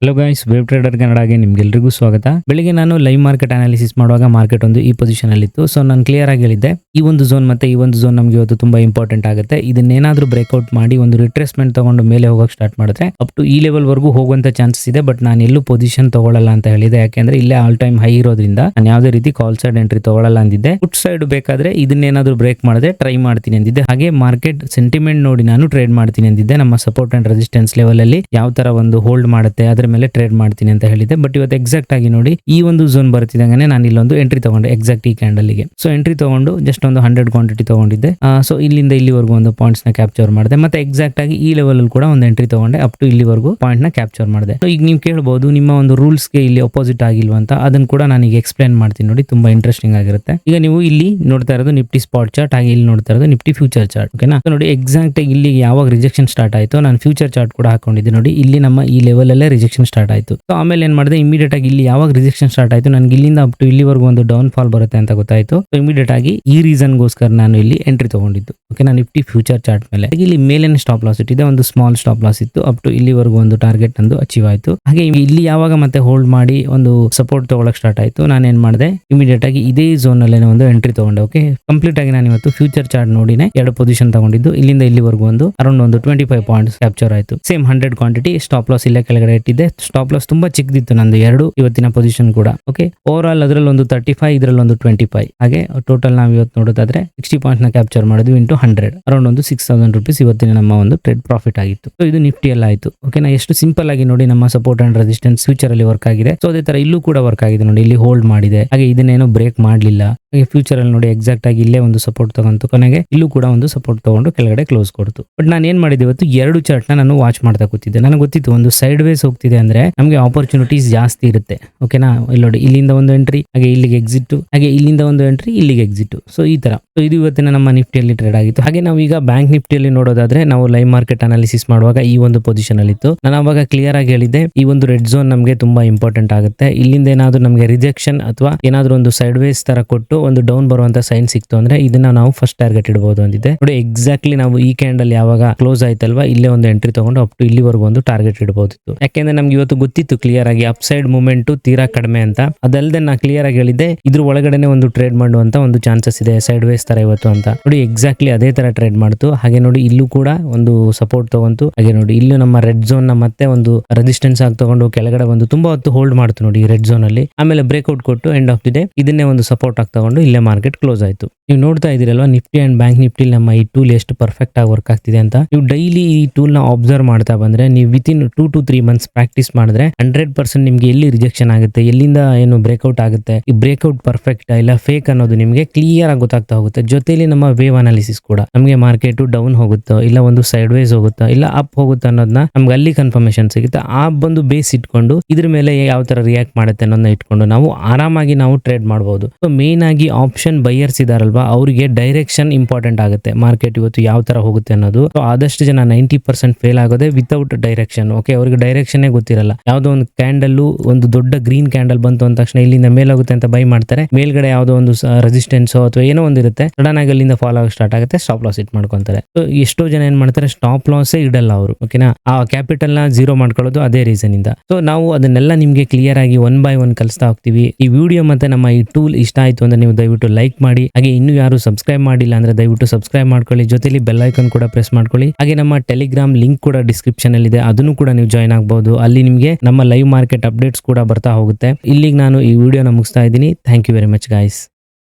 Hello guys, web trader ಕನ್ನಡಗೆ ನಿಮ್ಗೆಲ್ರಿಗೂ ಸ್ವಾಗತ. ಬೆಳಿಗ್ಗೆ ನಾನು ಲೈವ್ ಮಾರ್ಕೆಟ್ ಅನಾಲಿಸಿಸ್ ಮಾಡುವಾಗ ಮಾರ್ಕೆಟ್ ಒಂದು ಈ ಪೊಸಿಷನ್ ಅಲ್ಲಿ ಇತ್ತು. ಸೊ ನಾನು ಕ್ಲಿಯರ್ ಆಗಿ ಹೇಳಿದ್ದೆ, ಈ ಒಂದು ಝೋನ್ ಮತ್ತೆ ಈ ಒಂದು ಝೋನ್ ನಮಗೆ ಇವತ್ತು ತುಂಬಾ ಇಂಪಾರ್ಟೆಂಟ್ ಆಗುತ್ತೆ. ಇದನ್ನೇನಾದ್ರೂ ಬ್ರೇಕ್ಔಟ್ ಮಾಡಿ ಒಂದು ರಿಟ್ರೇಸ್ಮೆಂಟ್ ತಗೊಂಡು ಮೇಲೆ ಹೋಗಕ್ಕೆ ಸ್ಟಾರ್ಟ್ ಮಾಡಿದ್ರೆ ಅಪ್ ಟು ಈ ಲೆವೆಲ್ ವರೆಗೂ ಹೋಗುವಂತ ಚಾನ್ಸಸ್ ಇದೆ. ಬಟ್ ನಾನು ಎಲ್ಲೂ ಪೊಸಿಷನ್ ತಗೊಳ್ಳಲ್ಲ ಅಂತ ಹೇಳಿದೆ, ಯಾಕೆಂದ್ರೆ ಇಲ್ಲೇ ಆಲ್ ಟೈಮ್ ಹೈ ಇರೋದ್ರಿಂದ ನಾನು ಯಾವುದೇ ರೀತಿ ಕಾಲ್ ಸೈಡ್ ಎಂಟ್ರಿ ತಗೊಳ್ಳಲ್ಲ ಅಂದಿದ್ದೆ. ಫುಟ್ ಸೈಡ್ ಬೇಕಾದ್ರೆ ಇದನ್ನೇನಾದ್ರೂ ಬ್ರೇಕ್ ಮಾಡಿದ್ರೆ ಟ್ರೈ ಮಾಡ್ತೀನಿ ಅಂದಿದ್ದೆ. ಹಾಗೆ ಮಾರ್ಕೆಟ್ ಸೆಂಟಿಮೆಂಟ್ ನೋಡಿ ನಾನು ಟ್ರೇಡ್ ಮಾಡ್ತೀನಿ ಅಂದಿದ್ದೆ. ನಮ್ಮ ಸಪೋರ್ಟ್ ಅಂಡ್ ರೆಸಿಸ್ಟೆನ್ಸ್ ಲೆವೆಲ್ ಅಲ್ಲಿ ಯಾವ ತರ ಒಂದು ಹೋಲ್ಡ್ ಮಾಡುತ್ತೆ ಅದರ ಮೇಲೆ ಟ್ರೇಡ್ ಮಾಡ್ತೀನಿ ಅಂತ ಹೇಳಿದೆ. ಬಟ್ ಇವತ್ತು ಎಕ್ಸಾಕ್ಟ್ ಆಗಿ ನೋಡಿ ಈ ಒಂದು ಝೋನ್ ಬರ್ತಿದಂಗೆ ನಾನು ಇಲ್ಲೊಂದು ಎಂಟ್ರಿ ತಗೊಂಡೆ ಎಕ್ಸಾಕ್ಟ್ ಈ ಕ್ಯಾಂಡಲ್ ಗೆ. ಸೊ ಎಂಟ್ರಿ ತಗೊಂಡು ಜಸ್ಟ್ ಒಂದು 100 ಕ್ವಾಂಟಿಟಿ ತಗೊಂಡಿದ್ದೆ. ಸೊ ಇಲ್ಲಿಂದ ಇಲ್ಲಿವರೆಗೂ ಒಂದು ಪಾಯಿಂಟ್ಸ್ ನ ಕ್ಯಾಪ್ಚರ್ ಮಾಡಿದೆ. ಮತ್ತೆ ಎಕ್ಸಾಕ್ಟ್ ಆಗಿ ಈ ಲೆವೆಲ್ ಅಲ್ಲಿ ಕೂಡ ಒಂದು ಎಂಟ್ರಿ ತಗೊಂಡೆ, ಅಪ್ ಟು ಇಲ್ಲಿವರೆಗೂ ಪಾಯಿಂಟ್ ನ ಕ್ಯಾಪ್ಚರ್ ಮಾಡಿದೆ. ಸೊ ಈಗ ನೀವು ಕೇಳಬಹುದು, ನಿಮ್ಮ ಒಂದು ರೂಲ್ಸ್ ಗೆ ಇಲ್ಲಿ ಅಪೋಸಿಟ್ ಆಗಿಲ್ವಾ ಅಂತ. ಅದನ್ನ ಕೂಡ ನಾನು ಈಗ ಎಕ್ಸ್ಪ್ಲೇನ್ ಮಾಡ್ತೀನಿ ನೋಡಿ, ತುಂಬಾ ಇಂಟ್ರೆಸ್ಟಿಂಗ್ ಆಗಿರುತ್ತೆ. ಈಗ ನೀವು ಇಲ್ಲಿ ನೋಡ್ತಾ ಇರೋದು ನಿಫ್ಟಿ ಸ್ಪಾಟ್ ಚಾರ್ಟ್, ಹಾಗೆ ಇಲ್ಲಿ ನೋಡ್ತಾ ಇರೋದು ನಿಫ್ಟಿ ಫ್ಯೂಚರ್ ಚಾರ್ಟ್. ಓಕೆನಾ? ನೋಡಿ ಎಕ್ಸಾಕ್ಟ್ ಆಗಿ ಇಲ್ಲಿ ಯಾವಾಗ ರಿಜೆಕ್ಷನ್ ಸ್ಟಾರ್ಟ್ ಆಯ್ತು, ನಾನು ಫ್ಯೂಚರ್ ಚಾರ್ಟ್ ಕೂಡ ಹಾಕೊಂಡಿದ್ದೆ ನೋಡಿ. ಇಲ್ಲಿ ನಮ್ಮ ಈ ಲೆವೆಲ್ ಅಲ್ಲೇ ರಿಜೆಕ್ಷನ್ ಸ್ಟಾರ್ಟ್ ಆಯ್ತು. ಸೊ ಆಮೇಲೆ ಏನ್ ಮಾಡಿದೆ, ಇಮಿಡಿಯೇಟ್ ಆಗಿ ಇಲ್ಲಿ ಯಾವಾಗ ರಿಜೆಕ್ಷನ್ ಸ್ಟಾರ್ಟ್ ಆಯ್ತು, ನನಗೆ ಇಲ್ಲಿಂದ ಅಪ್ ಟು ಇಲ್ಲಿವರೆಗೂ ಒಂದು ಡೌನ್ ಫಾಲ್ ಬರುತ್ತೆ ಅಂತ ಗೊತ್ತಾಯ್ತು. ಸೊ ಇಮಿಡಿಯೇಟ್ ಆಗಿ ಈ ರೀಸನ್ ಗೋಸ್ಕರ ನಾನು ಇಲ್ಲಿ ಎಂಟ್ರಿ ತಗೊಂಡಿದ್ದು. ಓಕೆನಾ? ನಿಫ್ಟಿ ಫ್ಯೂಚರ್ ಚಾರ್ಟ್ ಮೇಲೆ ಇಲ್ಲಿ ಮೇಲಿನ ಸ್ಟಾಪ್ ಲಾಸ್ ಇಟ್ಟಿದೆ, ಒಂದು ಸ್ಮಾಲ್ ಸ್ಟಾಪ್ ಲಾಸ್ ಇತ್ತು. ಅಪ್ ಟು ಇಲ್ಲಿವರೆಗೂ ಒಂದು ಟಾರ್ಗೆಟ್ ನಂದು ಅಚೀವ್ ಆಯ್ತು. ಹಾಗೆ ಇಲ್ಲಿ ಯಾವಾಗ ಮತ್ತೆ ಹೋಲ್ಡ್ ಮಾಡಿ ಒಂದು ಸಪೋರ್ಟ್ ತಗೊಳಕ್ ಸ್ಟಾರ್ಟ್ ಆಯ್ತು, ನಾನು ಏನ್ ಮಾಡಿದೆ, ಇಮಿಡಿಯೇಟ್ ಆಗಿ ಇದೇ ಝೋನ್ ಅಲ್ಲೇ ಒಂದು ಎಂಟ್ರಿ ತಗೊಂಡೆ. ಓಕೆ, ಕಂಪ್ಲೀಟ್ ಆಗಿ ನಾನು ಇವತ್ತು ಫ್ಯೂಚರ್ ಚಾರ್ಟ್ ನೋಡಿನೇ ಎರಡು ಪೊಸಿಷನ್ ತಗೊಂಡಿದ್ದು. ಇಲ್ಲಿಂದ ಇಲ್ಲಿವರೆಗೂ ಒಂದು ಅರೌಂಡ್ ಒಂದು 25 ಪಾಯಿಂಟ್ಸ್ ಕ್ಯಾಪ್ಚರ್ ಆಯ್ತು. ಸೇಮ್ 100 ಕ್ವಾಂಟಿಟಿ ಸ್ಟಾಪ್ ಲಾಸ್ ಇಲ್ಲೇ ಕೆಳಗಡೆ ಇಟ್ಟಿದ್ದೆ. ಸ್ಟಾಪ್ ಲಾಸ್ ತುಂಬಾ ಚಿಕ್ಕದಿತ್ತು ನಂದು, ಎರಡು ಇವತ್ತಿನ ಪೊಸಿಷನ್ ಕೂಡ. ಓಕೆ, ಓವರ್ ಆಲ್ ಅದರಲ್ಲಿ ಒಂದು 35, ಇದರಲ್ಲಿ ಒಂದು 25. ಹಾಗೆ ಟೋಟಲ್ ನಾವು ಇವತ್ತು ನೋಡೋದಾದ್ರೆ 60 ಪಾಯಿಂಟ್ಸ್ ನ ಕ್ಯಾಪ್ಚರ್ ಮಾಡಿದ್ವಿ ಇಂಟು 100, ಅರೌಂಡ್ ಒಂದು 6000 ರುಪೀಸ್ ಇವತ್ತಿನ ನಮ್ಮ ಒಂದು ಟ್ರೇಡ್ ಪ್ರಾಫಿಟ್ ಆಗಿತ್ತು. ಸೊ ಇದು ನಿಫ್ಟಿ ಎಲ್ಲ ಆಯ್ತು. ಓಕೆನಾ? ಎಷ್ಟು ಸಿಂಪಲ್ ಆಗಿ ನೋಡಿ ನಮ್ಮ ಸಪೋರ್ಟ್ ಅಂಡ್ ರೆಸಿಸ್ಟೆನ್ಸ್ ಫ್ಯೂಚರ್ ಅಲ್ಲಿ ವರ್ಕ್ ಆಗಿದೆ. ಸೊ ಅದೇ ತರ ಇಲ್ಲೂ ಕೂಡ ವರ್ಕ್ ಆಗಿದೆ ನೋಡಿ. ಇಲ್ಲಿ ಹೋಲ್ಡ್ ಮಾಡಿದೆ, ಹಾಗೆ ಇದನ್ನೇನೋ ಬ್ರೇಕ್ ಮಾಡಲಿಲ್ಲ. ಹಾಗೆ ಫ್ಯೂಚರ್ ಅಲ್ಲಿ ನೋಡಿ ಎಕ್ಸಾಕ್ಟ್ ಆಗಿ ಇಲ್ಲೇ ಒಂದು ಸಪೋರ್ಟ್ ತಗೊಂತು, ಕೊನೆಗೆ ಇಲ್ಲೂ ಕೂಡ ಒಂದು ಸಪೋರ್ಟ್ ತಗೊಂಡು ಕೆಳಗಡೆ ಕ್ಲೋಸ್ ಕೊಡ್ತು. ಬಟ್ ನಾನು ಏನ್ ಮಾಡಿದೆ, ಇವತ್ತು ಎರಡು ಚಾರ್ಟ್ ನಾನು ವಾಚ್ ಮಾಡ್ತಾ ಕೂತಿದ್ದೆ. ನನಗೆ ಗೊತ್ತಿತ್ತು ಒಂದು ಸೈಡ್ ವೇಸ್ ಹೋಗ್ತಿದೆ ಅಂದ್ರೆ ನಮಗೆ ಆಪರ್ಚುನಿಟೀಸ್ ಜಾಸ್ತಿ ಇರುತ್ತೆ. ಓಕೆನಾ? ಇಲ್ಲಿ ನೋಡಿ, ಇಲ್ಲಿಂದ ಒಂದು ಎಂಟ್ರಿ, ಹಾಗೆ ಇಲ್ಲಿಗೆ ಎಕ್ಸಿಟ್, ಹಾಗೆ ಇಲ್ಲಿಂದ ಒಂದು ಎಂಟ್ರಿ, ಇಲ್ಲಿಗೆ ಎಕ್ಸಿಟ್. ಸೊ ಈ ತರ. ಸೊ ಇದು ಇವತ್ತಿನ ನಮ್ಮ ನಿಫ್ಟಿಯಲ್ಲಿ ಟ್ರೇಡ್ ಆಗಿತ್ತು. ಹಾಗೆ ನಾವು ಈಗ ಬ್ಯಾಂಕ್ ನಿಫ್ಟಿಯಲ್ಲಿ ನೋಡೋದಾದ್ರೆ, ನಾವು ಲೈವ್ ಮಾರ್ಕೆಟ್ ಅನಾಲಿಸಿಸ್ ಮಾಡುವಾಗ ಈ ಒಂದು ಪೊಸಿಷನ್ ಅಲ್ಲಿ ಇತ್ತು. ನಾನು ಅವಾಗ ಕ್ಲಿಯರ್ ಆಗಿ ಹೇಳಿದ್ದೆ, ಈ ಒಂದು ರೆಡ್ ಝೋನ್ ನಮಗೆ ತುಂಬಾ ಇಂಪಾರ್ಟೆಂಟ್ ಆಗುತ್ತೆ. ಇಲ್ಲಿಂದ ಏನಾದ್ರು ನಮಗೆ ರಿಜೆಕ್ಷನ್ ಅಥವಾ ಏನಾದ್ರು ಒಂದು ಸೈಡ್ ವೇಸ್ ತರ ಕೊಟ್ಟು ಒಂದು ಡೌನ್ ಬರುವಂತ ಸೈನ್ ಸಿಕ್ತು ಅಂದ್ರೆ ಇದನ್ನ ನಾವು ಫಸ್ಟ್ ಟಾರ್ಗೆಟ್ ಇಡಬಹುದು ಅಂದಿದೆ ನೋಡಿ. ಎಕ್ಸಾಕ್ಟ್ಲಿ ನಾವು ಈ ಕ್ಯಾಂಡಲ್ ಯಾವಾಗ ಕ್ಲೋಸ್ ಆಯ್ತಲ್ವಾ, ಇಲ್ಲೇ ಒಂದು ಎಂಟ್ರಿ ತಗೊಂಡು ಅಪ್ ಟು ಇಲ್ಲಿವರೆಗೂ ಒಂದು ಟಾರ್ಗೆಟ್ ಇಡಬಹುದಿತ್ತು. ಯಾಕೆಂದ್ರೆ ನಮ್ಗೆ ಇವತ್ತು ಗೊತ್ತಿತ್ತು ಕ್ಲಿಯರ್ ಆಗಿ ಅಪ್ ಸೈಡ್ ಮೂವ್ಮೆಂಟ್ ತೀರಾ ಕಡಿಮೆ ಅಂತ. ಅದಲ್ಲದೆ ನಾ ಕ್ಲಿಯರ್ ಆಗಿ ಹೇಳಿದ್ದೆ, ಇದ್ರ ಒಳಗಡೆನೆ ಒಂದು ಟ್ರೇಡ್ ಮಾಡುವಂತ ಒಂದು ಚಾನ್ಸಸ್ ಇದೆ ಸೈಡ್ ವೇಸ್ ತರ ಇವತ್ತು ಅಂತ. ನೋಡಿ ಎಕ್ಸಾಕ್ಟ್ಲಿ ಅದೇ ತರ ಟ್ರೇಡ್ ಮಾಡ್ತು. ಹಾಗೆ ನೋಡಿ ಇಲ್ಲೂ ಕೂಡ ಒಂದು ಸಪೋರ್ಟ್ ತಗೊಂತು. ಹಾಗೆ ನೋಡಿ ಇಲ್ಲೂ ನಮ್ಮ ರೆಡ್ ಝೋನ್ ನ ಮತ್ತೆ ಒಂದು ರೆಸಿಸ್ಟೆನ್ಸ್ ಆಗಿ ತಗೊಂಡು ಕೆಳಗಡೆ ಒಂದು ತುಂಬಾ ಹೊತ್ತು ಹೋಲ್ಡ್ ಮಾಡ್ತು ನೋಡಿ ರೆಡ್ ಝೋನ್ ಅಲ್ಲಿ. ಆಮೇಲೆ ಬ್ರೇಕ್ಔಟ್ ಕೊಟ್ಟು ಎಂಡ್ ಆಫ್ ದಿ ಡೇ ಇದನ್ನೇ ಒಂದು ಸಪೋರ್ಟ್ ಆಗಿ ತಗೊಂಡು ಇಲ್ಲೇ ಮಾರ್ಕೆಟ್ ಕ್ಲೋಸ್ ಆಯ್ತು. ನೀವು ನೋಡ್ತಾ ಇದೀರಲ್ವಾ, ನಿಫ್ಟಿ ಅಂಡ್ ಬ್ಯಾಂಕ್ ನಿಫ್ಟಿ ನಮ್ಮ ಈ ಟೂಲ್ ಎಷ್ಟು ಪರ್ಫೆಕ್ಟ್ ಆಗಿ ವರ್ಕ್ ಆಗ್ತಿದೆ ಅಂತ. ನೀವು ಡೈಲಿ ಈ ಟೂಲ್ ನ ಅಬ್ಸರ್ವ್ ಮಾಡ್ತಾ ಬಂದ್ರೆ, ನೀವು ವಿತಿನ್ 2 to 3 ಮಂತ್ಸ್ ಪ್ರಾಕ್ಟೀಸ್ ಮಾಡಿದ್ರೆ 100% ನಿಮ್ಗೆ ಎಲ್ಲಿ ರಿಜೆಕ್ಷನ್ ಆಗುತ್ತೆ, ಎಲ್ಲಿಂದ ಏನು ಬ್ರೇಕ್ಔಟ್ ಆಗುತ್ತೆ, ಈ ಬ್ರೇಕ್ಔಟ್ ಪರ್ಫೆಕ್ಟ್ ಇಲ್ಲ ಫೇಕ್ ಅನ್ನೋದು ನಿಮಗೆ ಕ್ಲಿಯರ್ ಆಗಿ ಗೊತ್ತಾಗ್ತಾ ಹೋಗುತ್ತೆ. ಜೊತೆಲಿ ನಮ್ಮ ವೇವ್ ಅನಾಲಿಸಿಸ್ ಕೂಡ, ನಮಗೆ ಮಾರ್ಕೆಟ್ ಡೌನ್ ಹೋಗುತ್ತೋ ಇಲ್ಲ ಒಂದು ಸೈಡ್ ವೇಸ್ ಹೋಗುತ್ತೋ ಇಲ್ಲ ಅಪ್ ಹೋಗುತ್ತೋ ಅನ್ನೋದನ್ನ ನಮ್ಗೆ ಅಲ್ಲಿ ಕನ್ಫರ್ಮೇಶನ್ ಸಿಗುತ್ತೆ. ಆ ಬಂದು ಬೇಸ್ ಇಟ್ಕೊಂಡು ಇದ್ರ ಮೇಲೆ ಯಾವ ತರ ರಿಯಾಕ್ಟ್ ಮಾಡುತ್ತೆ ಅನ್ನೋದನ್ನ ಇಟ್ಕೊಂಡು ನಾವು ಆರಾಮಾಗಿ ನಾವು ಟ್ರೇಡ್ ಮಾಡಬಹುದು. ಸೊ ಮೇನ್ ಆಗಿ ಆಪ್ಷನ್ ಬೈಯರ್ಸ್ ಇದಾರಲ್ವಾ, ಅವರಿಗೆ ಡೈರೆಕ್ಷನ್ ಇಂಪಾರ್ಟೆಂಟ್ ಆಗುತ್ತೆ. ಮಾರ್ಕೆಟ್ ಇವತ್ತು ಯಾವ ತರ ಹೋಗುತ್ತೆ ಅನ್ನೋದು. ಸೊ ಆದಷ್ಟು ಜನ 90% ಫೇಲ್ ಆಗೋದೇ ವಿತೌಟ್ ಡೈರೆಕ್ಷನ್. ಓಕೆ, ಅವ್ರಿಗೆ ಡೈರೆಕ್ಷನ್ ಗೊತ್ತಿರಲ್ಲ. ಯಾವ್ದೋ ಒಂದು ಕ್ಯಾಂಡಲ್, ಒಂದು ದೊಡ್ಡ ಗ್ರೀನ್ ಕ್ಯಾಂಡಲ್ ಬಂತು ಅಂದ ತಕ್ಷಣ ಇಲ್ಲಿಂದ ಮೇಲಾಗುತ್ತೆ ಅಂತ ಬೈ ಮಾಡ್ತಾರೆ. ಮೇಲ್ಗಡೆ ಯಾವ್ದೋ ಒಂದು ರೆಸಿಸ್ಟೆನ್ಸ್ ಅಥವಾ ಏನೋ ಒಂದಿರುತ್ತೆ, ಸಡನ್ ಆಗಿ ಅಲ್ಲಿಂದ ಫಾಲ್ ಆಗಿ ಸ್ಟಾರ್ಟ್ ಆಗುತ್ತೆ, ಸ್ಟಾಪ್ ಲಾಸ್ ಇಟ್ ಮಾಡ್ಕೊಂತಾರೆ. ಸೊ ಎಷ್ಟೋ ಜನ ಏನ್ ಮಾಡ್ತಾರೆ, ಸ್ಟಾಪ್ ಲಾಸ್ ಇಡಲ್ಲ ಅವರು. ಓಕೆನಾ? ಆ ಕ್ಯಾಪಿಟಲ್ ನ ಜೀರೋ ಮಾಡ್ಕೊಳ್ಳೋದು ಅದೇ ರೀಸನ್ ಇಂದ. ಸೊ ನಾವು ಅದನ್ನೆಲ್ಲ ನಿಮ್ಗೆ ಕ್ಲಿಯರ್ ಆಗಿ 1 by 1 ಕಲಿಸ್ತಾ ಹೋಗ್ತೀವಿ. ಈ ವಿಡಿಯೋ ಮತ್ತೆ ನಮ್ಮ ಈ ಟೂಲ್ ಇಷ್ಟ ಆಯ್ತು ಅಂದ್ರೆ ನೀವು ದಯವಿಟ್ಟು ಲೈಕ್ ಮಾಡಿ. ಹಾಗೆ ಇನ್ನೂ ಯಾರು ಸಬ್ಸ್ಕ್ರೈಬ್ ಮಾಡಿಲ್ಲ ಅಂದ್ರೆ ದಯವಿಟ್ಟು ಸಬ್ಸ್ಕ್ರೈಬ್ ಮಾಡ್ಕೊಳ್ಳಿ. ಜೊತೆಲಿ ಬೆಲ್ ಐಕಾನ್ ಕೂಡ ಪ್ರೆಸ್ ಮಾಡ್ಕೊಳ್ಳಿ. ಹಾಗೆ ನಮ್ಮ ಟೆಲಿಗ್ರಾಮ್ ಲಿಂಕ್ ಕೂಡ ಡಿಸ್ಕ್ರಿಪ್ಷನ್ ಅಲ್ಲಿ ಇದೆ, ಅದನ್ನು ಕೂಡ ನೀವು ಜಾಯ್ನ್ ಆಗಬಹುದು. ಅಲ್ಲಿ ನಿಮಗೆ ನಮ್ಮ ಲೈವ್ ಮಾರ್ಕೆಟ್ ಅಪ್ಡೇಟ್ಸ್ ಕೂಡ ಬರ್ತಾ ಹೋಗುತ್ತೆ. ಇಲ್ಲಿಗೆ ನಾನು ಈ ವಿಡಿಯೋನ ಮುಗಿಸ್ತಾ ಇದ್ದೀನಿ. Thank you very much guys.